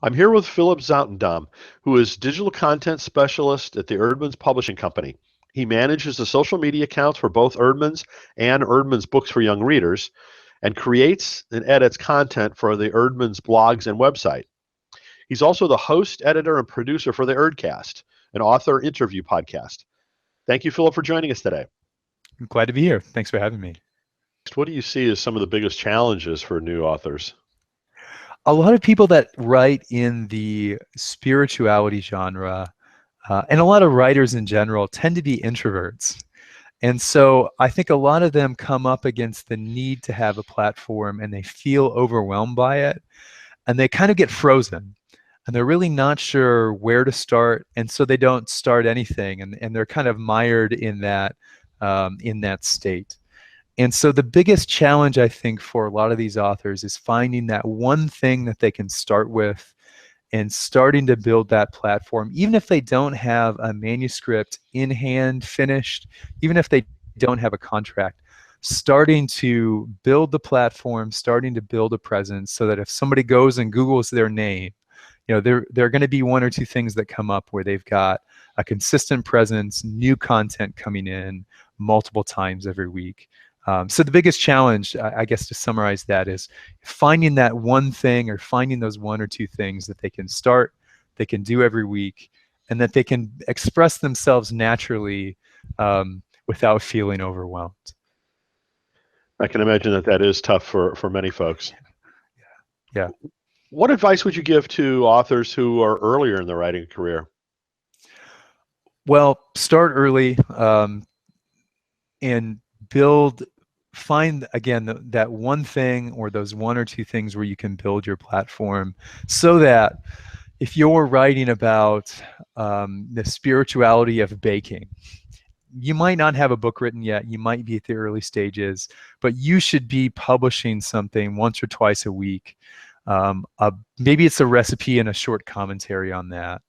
I'm here with Philip Zoutendam, who is digital content specialist at the Eerdmans Publishing Company. He manages the social media accounts for both Eerdmans and Eerdmans Books for Young Readers, and creates and edits content for the Eerdmans blogs and website. He's also the host, editor, and producer for the Eerdcast, an author interview podcast. Thank you, Philip, for joining us today. I'm glad to be here. Thanks for having me. What do you see as some of the biggest challenges for new authors? A lot of people that write in the spirituality genre, and a lot of writers in general, tend to be introverts. And so I think a lot of them come up against the need to have a platform and they feel overwhelmed by it and they kind of get frozen and they're really not sure where to start. And so they don't start anything and they're kind of mired in that state. And so the biggest challenge, I think, for a lot of these authors is finding that one thing that they can start with and starting to build that platform, even if they don't have a manuscript in hand finished, even if they don't have a contract, starting to build the platform, starting to build a presence so that if somebody goes and Googles their name, there are going to be one or two things that come up where they've got a consistent presence, new content coming in multiple times every week. So the biggest challenge, I guess, to summarize that is finding that one thing or finding those one or two things that they can start, they can do every week, and that they can express themselves naturally without feeling overwhelmed. I can imagine that is tough for many folks. Yeah. What advice would you give to authors who are earlier in their writing career? Well, start early and find again that one thing or those one or two things where you can build your platform so that if you're writing about the spirituality of baking, you might not have a book written yet, you might be at the early stages, but you should be publishing something once or twice a week. Maybe it's a recipe and a short commentary on that.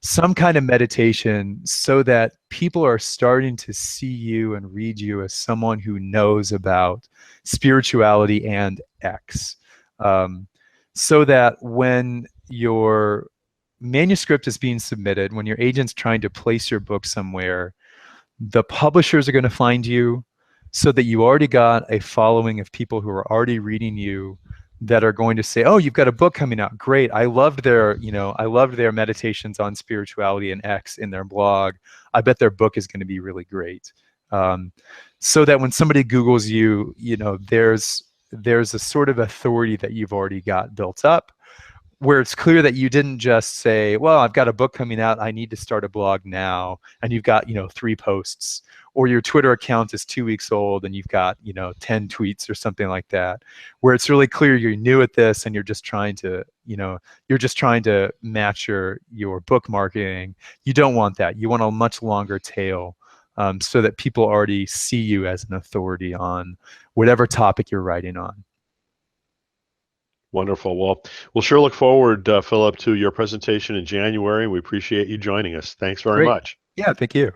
Some kind of meditation so that people are starting to see you and read you as someone who knows about spirituality and X. So that when your manuscript is being submitted, when your agent's trying to place your book somewhere, the publishers are going to find you so that you already got a following of people who are already reading you that are going to say, oh, you've got a book coming out. Great. I loved their meditations on spirituality and X in their blog. I bet their book is going to be really great. So that when somebody Googles you, there's a sort of authority that you've already got built up where it's clear that you didn't just say, well, I've got a book coming out, I need to start a blog now. And you've got, 3 posts, or your Twitter account is 2 weeks old and you've got, 10 tweets or something like that, where it's really clear you're new at this and you're just trying to, match your book marketing. You don't want that. You want a much longer tail so that people already see you as an authority on whatever topic you're writing on. Wonderful. Well, we'll sure look forward, Philip, to your presentation in January. We appreciate you joining us. Thanks very Great. much. Yeah, thank you.